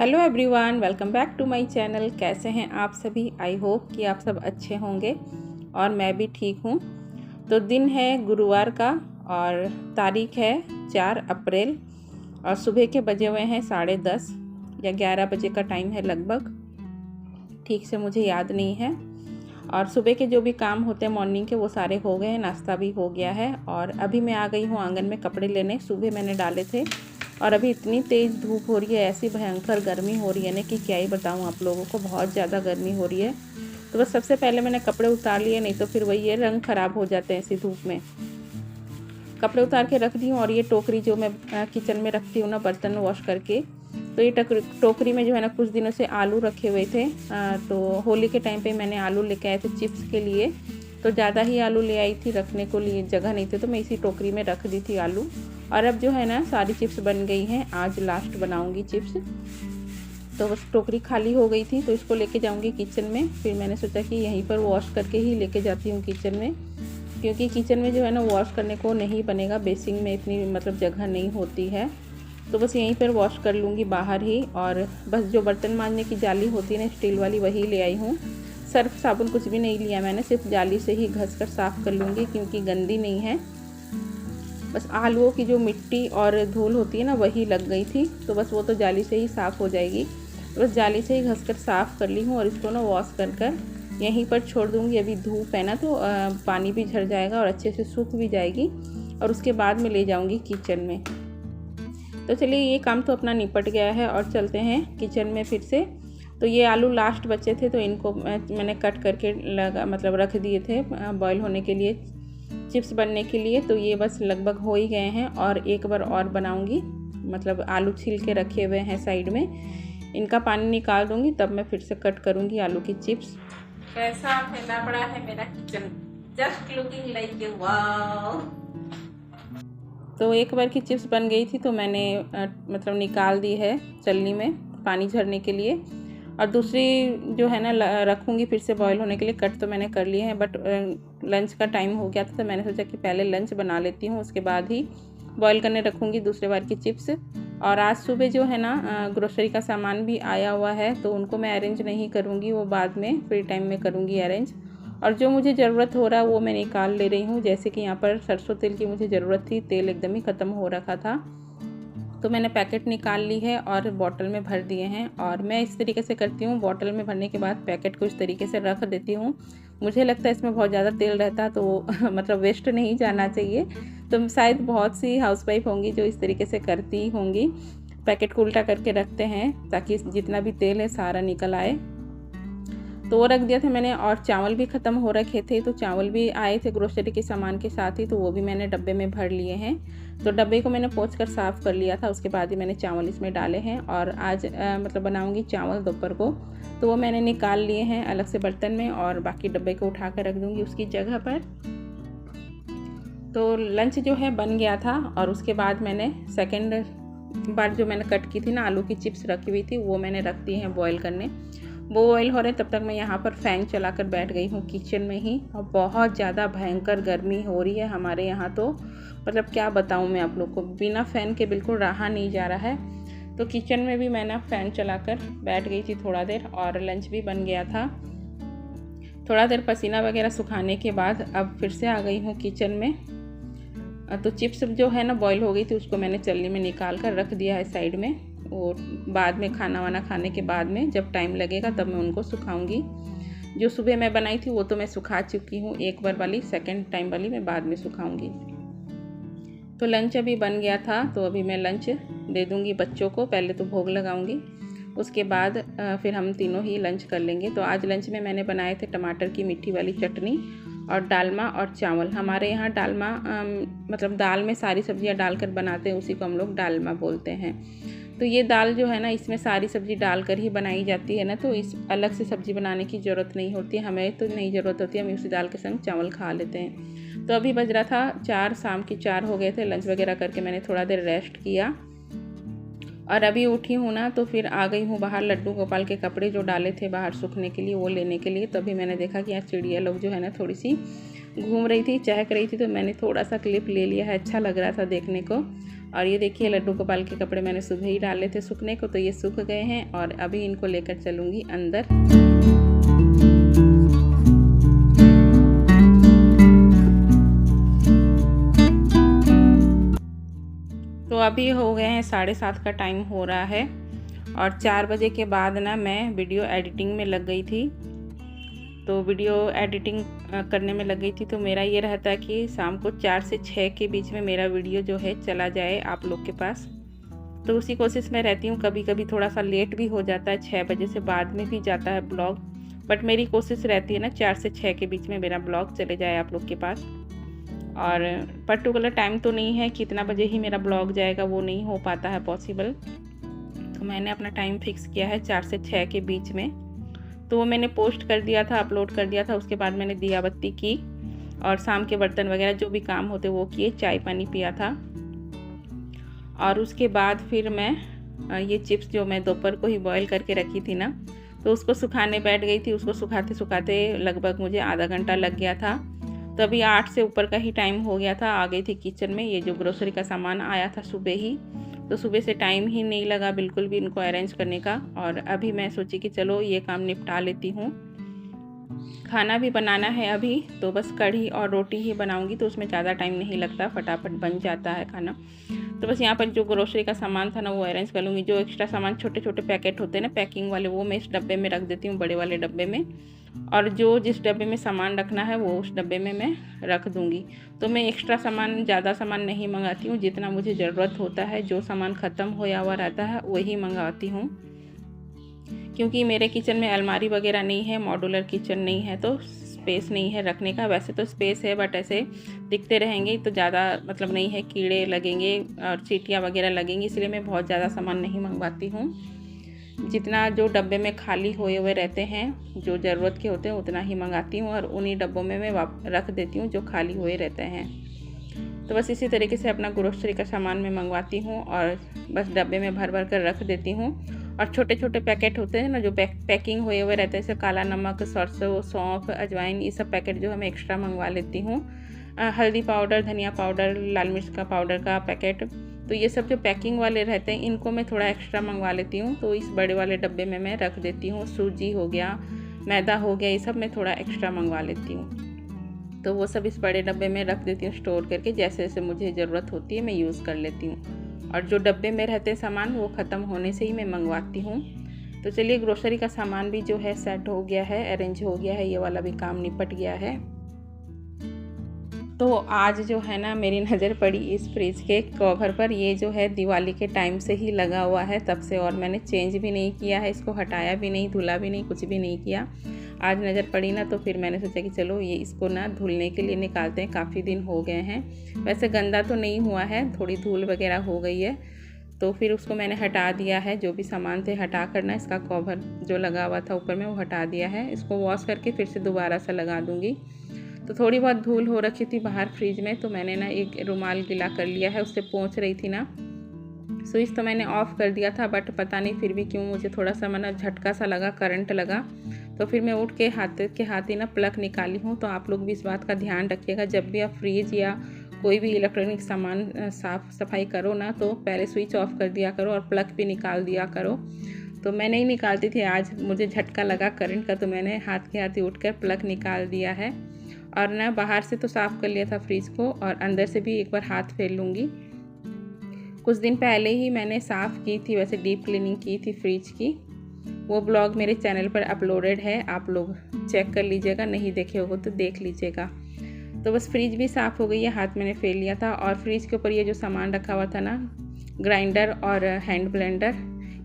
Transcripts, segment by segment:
Hello everyone, welcome back to my channel. कैसे हैं आप सभी? आई होप कि आप सब अच्छे होंगे और मैं भी ठीक हूँ। तो दिन है गुरुवार का और तारीख है 4 अप्रैल और सुबह के बजे हुए हैं 10:30 या 11 बजे का टाइम है लगभग, ठीक से मुझे याद नहीं है। और सुबह के जो भी काम होते हैं मॉर्निंग के वो सारे हो गए हैं, नाश्ता भी हो गया है और अभी मैं आ गई हूँ आंगन में कपड़े लेने। सुबह मैंने डाले थे और अभी इतनी तेज़ धूप हो रही है, ऐसी भयंकर गर्मी हो रही है ना कि क्या ही बताऊँ आप लोगों को, बहुत ज़्यादा गर्मी हो रही है। तो बस सबसे पहले मैंने कपड़े उतार लिए, नहीं तो फिर वही है, रंग ख़राब हो जाते हैं ऐसी धूप में। कपड़े उतार के रख दी हूँ और ये टोकरी जो मैं किचन में रखती हूँ ना बर्तन वॉश करके, तो ये टोकरी में जो है ना कुछ दिनों से आलू रखे हुए थे। तो होली के टाइम पे मैंने आलू लेके आए थे चिप्स के लिए, तो ज़्यादा ही आलू ले आई थी, रखने को लिए जगह नहीं थी तो मैं इसी टोकरी में रख दी थी आलू। और अब जो है ना सारी चिप्स बन गई हैं, आज लास्ट बनाऊंगी चिप्स। तो बस टोकरी खाली हो गई थी तो इसको लेके जाऊंगी किचन में। फिर मैंने सोचा कि यहीं पर वॉश करके ही लेके जाती हूँ किचन में, क्योंकि किचन में जो है ना वॉश करने को नहीं बनेगा, बेसिंग में इतनी मतलब जगह नहीं होती है। तो बस यहीं पर वॉश कर लूँगी बाहर ही। और बस जो बर्तन मांजने की जाली होती है ना स्टील वाली, वही ले आई हूँ। सर्फ साबुन कुछ भी नहीं लिया मैंने, सिर्फ जाली से ही घस कर साफ़ कर लूँगी क्योंकि गंदी नहीं है। बस आलूओं की जो मिट्टी और धूल होती है ना वही लग गई थी, तो बस वो तो जाली से ही साफ़ हो जाएगी। तो बस जाली से ही घस कर साफ़ कर ली हूँ और इसको ना वॉश कर यहीं पर छोड़ दूँगी। अभी धूप है ना तो पानी भी झड़ जाएगा और अच्छे से सूख भी जाएगी और उसके बाद में ले जाऊँगी किचन में। तो चलिए ये काम तो अपना निपट गया है और चलते हैं किचन में फिर से। तो ये आलू लास्ट बचे थे तो इनको मैंने कट करके मतलब रख दिए थे बॉईल होने के लिए, चिप्स बनने के लिए। तो ये बस लगभग हो ही गए हैं और एक बार और बनाऊंगी, मतलब आलू छील के रखे हुए हैं साइड में, इनका पानी निकाल दूंगी तब मैं फिर से कट करूंगी आलू की चिप्स। कैसा फैला पड़ा है मेरा kitchen, just looking like wow. तो एक बार की चिप्स बन गई थी तो मैंने मतलब निकाल दी है चलनी में पानी झरने के लिए, और दूसरी जो है ना रखूँगी फिर से बॉईल होने के लिए। कट तो मैंने कर लिए हैं बट लंच का टाइम हो गया था तो मैंने सोचा कि पहले लंच बना लेती हूँ, उसके बाद ही बॉईल करने रखूँगी दूसरे बार की चिप्स। और आज सुबह जो है ना ग्रोसरी का सामान भी आया हुआ है तो उनको मैं अरेंज नहीं करूँगी, वो बाद में फ्री टाइम में करूँगी अरेंज। और जो मुझे ज़रूरत हो रहा है वो मैं निकाल ले रही हूँ। जैसे कि यहाँ पर सरसों तेल की मुझे ज़रूरत थी, तेल एकदम ही ख़त्म हो रखा था तो मैंने पैकेट निकाल ली है और बॉटल में भर दिए हैं। और मैं इस तरीके से करती हूँ, बॉटल में भरने के बाद पैकेट को इस तरीके से रख देती हूँ। मुझे लगता है इसमें बहुत ज़्यादा तेल रहता तो मतलब वेस्ट नहीं जाना चाहिए। तो शायद बहुत सी हाउसवाइफ होंगी जो इस तरीके से करती होंगी, पैकेट को उल्टा करके रखते हैं ताकि जितना भी तेल है सारा निकल आए। तो वो रख दिया था मैंने। और चावल भी ख़त्म हो रखे थे तो चावल भी आए थे ग्रोसरी के सामान के साथ ही, तो वो भी मैंने डब्बे में भर लिए हैं। तो डब्बे को मैंने पोंछ कर साफ़ कर लिया था, उसके बाद ही मैंने चावल इसमें डाले हैं। और आज मतलब बनाऊंगी चावल दोपहर को, तो वो मैंने निकाल लिए हैं अलग से बर्तन में और बाकी डब्बे को उठा कर रख दूँगी उसकी जगह पर। तो लंच जो है बन गया था और उसके बाद मैंने सेकेंड बार जो मैंने कट की थी ना आलू की चिप्स रखी हुई थी वो मैंने रख दी हैं बॉईल करने। वो बॉईल हो रहे तब तक मैं यहाँ पर फ़ैन चलाकर बैठ गई हूँ किचन में ही। और बहुत ज़्यादा भयंकर गर्मी हो रही है हमारे यहाँ, तो मतलब क्या बताऊँ मैं आप लोग को, बिना फ़ैन के बिल्कुल रहा नहीं जा रहा है। तो किचन में भी मैंने फ़ैन चलाकर बैठ गई थी थोड़ा देर और लंच भी बन गया था। थोड़ा देर पसीना वगैरह सुखाने के बाद अब फिर से आ गई हूँ किचन में। तो चिप्स जो है ना बॉईल हो गई थी उसको मैंने चलनी में निकाल कर रख दिया है साइड में। और बाद में खाना वाना खाने के बाद में जब टाइम लगेगा तब मैं उनको सुखाऊंगी। जो सुबह मैं बनाई थी वो तो मैं सुखा चुकी हूँ, एक बार वाली, सेकंड टाइम वाली मैं बाद में सुखाऊंगी। तो लंच अभी बन गया था तो अभी मैं लंच दे दूँगी बच्चों को, पहले तो भोग लगाऊंगी उसके बाद फिर हम तीनों ही लंच कर लेंगे। तो आज लंच में मैंने बनाए थे टमाटर की मीठी वाली चटनी और डालमा और चावल। हमारे यहाँ डालमा मतलब दाल में सारी सब्जियाँ डालकर बनाते हैं, उसी को हम लोग डालमा बोलते हैं। तो ये दाल जो है ना इसमें सारी सब्ज़ी डालकर ही बनाई जाती है ना, तो इस अलग से सब्ज़ी बनाने की ज़रूरत नहीं होती है, हमें तो नहीं ज़रूरत होती है, हम उसी दाल के संग चावल खा लेते हैं। तो अभी बज रहा था 4, शाम के 4 हो गए थे। लंच वगैरह करके मैंने थोड़ा देर रेस्ट किया और अभी उठी हूँ ना तो फिर आ गई हूँ बाहर लड्डू गोपाल के कपड़े जो डाले थे बाहर सूखने के लिए वो लेने के लिए। तभी मैंने देखा कि यहाँ चिड़िया लोग जो है ना थोड़ी सी घूम रही थी, चहक रही थी, तो मैंने थोड़ा सा क्लिप ले लिया है, अच्छा लग रहा था देखने को। और ये देखिए लड्डू गोपाल के कपड़े मैंने सुबह ही डाले थे सूखने को, तो ये सूख गए हैं और अभी इनको लेकर चलूँगी अंदर। तो अभी हो गए हैं 7:30 का टाइम हो रहा है और 4 बजे के बाद ना मैं वीडियो एडिटिंग में लग गई थी। तो वीडियो एडिटिंग करने में लग गई थी, तो मेरा ये रहता है कि शाम को 4 से 6 के बीच में मेरा वीडियो जो है चला जाए आप लोग के पास। तो उसी कोशिश में रहती हूँ। कभी कभी थोड़ा सा लेट भी हो जाता है, 6 बजे से बाद में भी जाता है ब्लॉग, बट मेरी कोशिश रहती है ना 4 से 6 के बीच में मेरा ब्लॉग चले जाए आप लोग के पास। और पर्टिकुलर टाइम तो नहीं है कितना बजे ही मेरा ब्लॉग जाएगा, वो नहीं हो पाता है पॉसिबल। तो मैंने अपना टाइम फिक्स किया है 4 से 6 के बीच में। तो वो मैंने पोस्ट कर दिया था, अपलोड कर दिया था। उसके बाद मैंने दिया बत्ती की और शाम के बर्तन वगैरह जो भी काम होते वो किए, चाय पानी पिया था। और उसके बाद फिर मैं ये चिप्स जो मैं दोपहर को ही बॉईल करके रखी थी ना, तो उसको सुखाने बैठ गई थी। उसको सुखाते सुखाते लगभग मुझे आधा घंटा लग गया था। तो अभी 8 से ऊपर का ही टाइम हो गया था। आ गई थी किचन में, ये जो ग्रोसरी का सामान आया था सुबह ही, तो सुबह से टाइम ही नहीं लगा बिल्कुल भी इनको अरेंज करने का। और अभी मैं सोची कि चलो ये काम निपटा लेती हूँ। खाना भी बनाना है अभी, तो बस कढ़ी और रोटी ही बनाऊंगी, तो उसमें ज़्यादा टाइम नहीं लगता, फटाफट बन जाता है खाना। तो बस यहाँ पर जो ग्रोसरी का सामान था ना वो अरेंज कर लूँगी। जो एक्स्ट्रा सामान छोटे छोटे पैकेट होते हैं ना पैकिंग वाले, वो मैं इस डब्बे में रख देती हूँ, बड़े वाले डब्बे में। और जो जिस डब्बे में सामान रखना है वो उस डब्बे में मैं रख दूँगी। तो मैं एक्स्ट्रा सामान, ज़्यादा सामान नहीं मंगाती हूँ, जितना मुझे ज़रूरत होता है, जो सामान ख़त्म होया हुआ रहता है वही मंगाती हूँ। क्योंकि मेरे किचन में अलमारी वगैरह नहीं है, मॉड्यूलर किचन नहीं है, तो स्पेस नहीं है रखने का। वैसे तो स्पेस है बट ऐसे दिखते रहेंगे तो ज़्यादा मतलब नहीं है, कीड़े लगेंगे और चींटियाँ वगैरह लगेंगी, इसलिए मैं बहुत ज़्यादा सामान नहीं मंगवाती हूँ। जितना जो डब्बे में खाली हुए हुए रहते हैं, जो ज़रूरत के होते हैं उतना ही मंगाती हूँ, और उन्हीं डब्बों में मैं रख देती हूँ जो खाली हुए रहते हैं। तो बस इसी तरीके से अपना ग्रोसरी का सामान मैं मंगवाती हूँ और बस डब्बे में भर भर कर रख देती हूँ। और छोटे छोटे पैकेट होते हैं ना जो पैकिंग हुए हुए रहते हैं, जैसे काला नमक, सरसों, सौंफ, अजवाइन, ये सब पैकेट जो है मैं एक्स्ट्रा मंगवा लेती हूँ। हल्दी पाउडर, धनिया पाउडर, लाल मिर्च का पाउडर का पैकेट, तो ये सब जो पैकिंग वाले रहते हैं इनको मैं थोड़ा एक्स्ट्रा मंगवा लेती हूँ। तो इस बड़े वाले डब्बे में मैं रख देती हूँ। सूजी हो गया, मैदा हो गया, ये सब मैं थोड़ा एक्स्ट्रा मंगवा लेती हूँ। तो वो सब इस बड़े डब्बे में रख देती हूँ स्टोर करके, जैसे जैसे मुझे ज़रूरत होती है मैं यूज़ कर लेती हूँ। और जो डब्बे में रहते सामान वो ख़त्म होने से ही मैं मंगवाती हूँ। तो चलिए ग्रोसरी का सामान भी जो है सेट हो गया है, अरेंज हो गया है, ये वाला भी काम निपट गया है। तो आज जो है ना मेरी नज़र पड़ी इस फ्रिज के कवर पर। ये जो है दिवाली के टाइम से ही लगा हुआ है तब से, और मैंने चेंज भी नहीं किया है, इसको हटाया भी नहीं, धुला भी नहीं, कुछ भी नहीं किया। आज नज़र पड़ी ना तो फिर मैंने सोचा कि चलो ये इसको ना धुलने के लिए निकालते हैं, काफ़ी दिन हो गए हैं। वैसे गंदा तो नहीं हुआ है, थोड़ी धूल वगैरह हो गई है, तो फिर उसको मैंने हटा दिया है। जो भी सामान थे हटा कर ना इसका कवर जो लगा हुआ था ऊपर में वो हटा दिया है। इसको वॉश करके फिर से दोबारा से लगा दूँगी। तो थोड़ी बहुत धूल हो रखी थी बाहर फ्रिज में, तो मैंने ना एक रुमाल गीला कर लिया है, उससे पोंछ रही थी ना। स्विच तो मैंने ऑफ़ कर दिया था, बट पता नहीं फिर भी क्यों मुझे थोड़ा सा मतलब झटका सा लगा, करंट लगा। तो फिर मैं उठ के हाथ ही ना प्लग निकाली हूँ। तो आप लोग भी इस बात का ध्यान रखिएगा, जब भी आप फ्रिज या कोई भी इलेक्ट्रॉनिक सामान साफ़ सफाई करो ना, तो पहले स्विच ऑफ कर दिया करो और प्लग भी निकाल दिया करो। तो मैं नहीं निकालती थी, आज मुझे झटका लगा करंट का, तो मैंने हाथ के हाथ ही उठ कर प्लग निकाल दिया है। और ना बाहर से तो साफ़ कर लिया था फ्रिज को, और अंदर से भी एक बार हाथ फेर लूँगी। कुछ दिन पहले ही मैंने साफ़ की थी, वैसे डीप क्लीनिंग की थी फ्रिज की। वो ब्लॉग मेरे चैनल पर अपलोडेड है, आप लोग चेक कर लीजिएगा, नहीं देखे होगा तो देख लीजिएगा। तो बस फ्रिज भी साफ़ हो गई है, हाथ मैंने फेर लिया था। और फ्रिज के ऊपर ये जो सामान रखा हुआ था ना, ग्राइंडर और हैंड ब्लेंडर,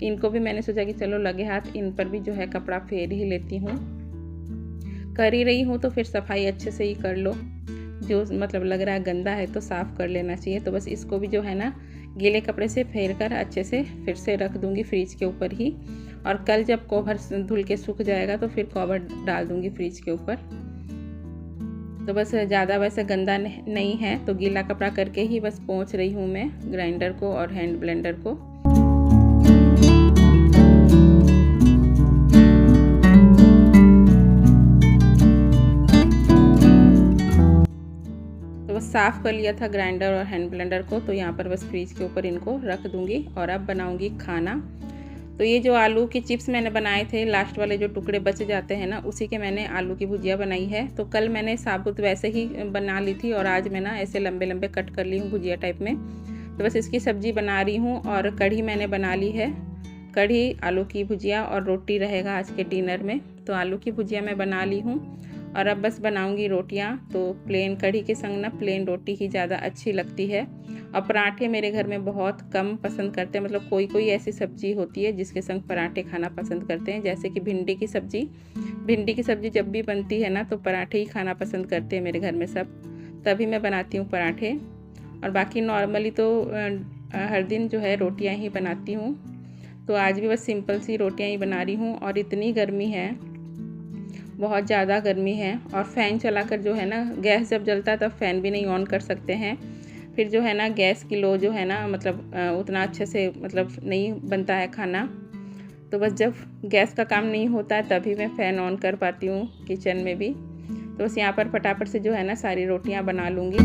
इनको भी मैंने सोचा कि चलो लगे हाथ इन पर भी जो है कपड़ा फेर ही लेती हूँ। कर ही रही हूँ तो फिर सफाई अच्छे से ही कर लो, जो मतलब लग रहा है गंदा है तो साफ़ कर लेना चाहिए। तो बस इसको भी जो है ना गीले कपड़े से फेर कर अच्छे से फिर से रख दूँगी फ्रिज के ऊपर ही। और कल जब कवर धुल के सूख जाएगा तो फिर कवर डाल दूँगी फ्रिज के ऊपर। तो बस ज़्यादा वैसे गंदा नहीं है, तो गीला कपड़ा करके ही बस पोंछ रही हूँ मैं ग्राइंडर को और हैंड ब्लेंडर को। साफ़ कर लिया था ग्राइंडर और हैंड ब्लेंडर को, तो यहाँ पर बस फ्रिज के ऊपर इनको रख दूँगी और अब बनाऊँगी खाना। तो ये जो आलू के चिप्स मैंने बनाए थे, लास्ट वाले जो टुकड़े बच जाते हैं ना, उसी के मैंने आलू की भुजिया बनाई है। तो कल मैंने साबुत वैसे ही बना ली थी और आज मैं ना ऐसे लंबे लंबे कट कर ली हूँ भुजिया टाइप में। तो बस इसकी सब्ज़ी बना रही हूँ और कढ़ी मैंने बना ली है। कढ़ी, आलू की भुजिया और रोटी रहेगा आज के डिनर में। तो आलू की भुजिया मैं बना ली हूँ और अब बस बनाऊंगी रोटियाँ। तो प्लेन कढ़ी के संग ना प्लेन रोटी ही ज़्यादा अच्छी लगती है। और पराठे मेरे घर में बहुत कम पसंद करते हैं, मतलब कोई कोई ऐसी सब्ज़ी होती है जिसके संग पराठे खाना पसंद करते हैं, जैसे कि भिंडी की सब्ज़ी। भिंडी की सब्ज़ी जब भी बनती है ना तो पराठे ही खाना पसंद करते हैं मेरे घर में सब, तभी मैं बनाती हूँ पराठे। और बाकी नॉर्मली तो हर दिन जो है रोटियाँ ही बनाती हूँ। तो आज भी बस सिंपल सी रोटियाँ ही बना रही हूँ। और इतनी गर्मी है, बहुत ज़्यादा गर्मी है। और फ़ैन चलाकर जो है ना, गैस जब जलता है तब फ़ैन भी नहीं ऑन कर सकते हैं, फिर जो है ना गैस की लो जो है ना, मतलब उतना अच्छे से मतलब नहीं बनता है खाना। तो बस जब गैस का काम नहीं होता है तभी मैं फ़ैन ऑन कर पाती हूँ किचन में भी। तो बस यहाँ पर फटाफट से जो है ना सारी रोटियाँ बना लूँगी।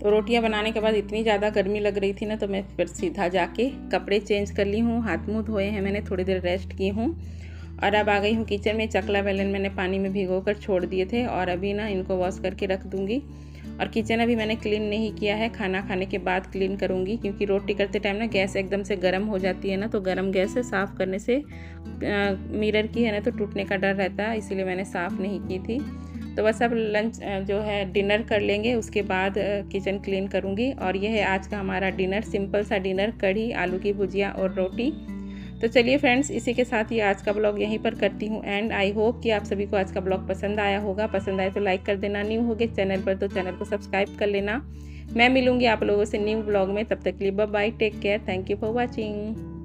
रोटियां बनाने के बाद इतनी ज़्यादा गर्मी लग रही थी ना, तो मैं फिर सीधा जाके कपड़े चेंज कर ली हूँ, हाथ मुँह धोए हैं मैंने, थोड़ी देर रेस्ट की हूँ और अब आ गई हूँ किचन में। चकला बेलन मैंने पानी में भिगो कर छोड़ दिए थे और अभी ना इनको वॉश करके रख दूँगी। और किचन अभी मैंने क्लीन नहीं किया है, खाना खाने के बाद क्लीन करूँगी, क्योंकि रोटी करते टाइम ना गैस एकदम से गर्म हो जाती है ना, तो गर्म गैस से साफ़ करने से मिरर की है ना तो टूटने का डर रहता है, इसीलिए मैंने साफ़ नहीं की थी। तो बस अब लंच जो है डिनर कर लेंगे, उसके बाद किचन क्लीन करूँगी। और यह है आज का हमारा डिनर, सिंपल सा डिनर, कढ़ी, आलू की भुजिया और रोटी। तो चलिए फ्रेंड्स, इसी के साथ ही आज का ब्लॉग यहीं पर करती हूँ एंड। आई होप कि आप सभी को आज का ब्लॉग पसंद आया होगा। पसंद आए तो लाइक कर देना, न्यू होगे चैनल पर तो चैनल को सब्सक्राइब कर लेना। मैं मिलूँगी आप लोगों से न्यू ब्लॉग में, तब तक के लिए bye bye, take care, thank you for watching.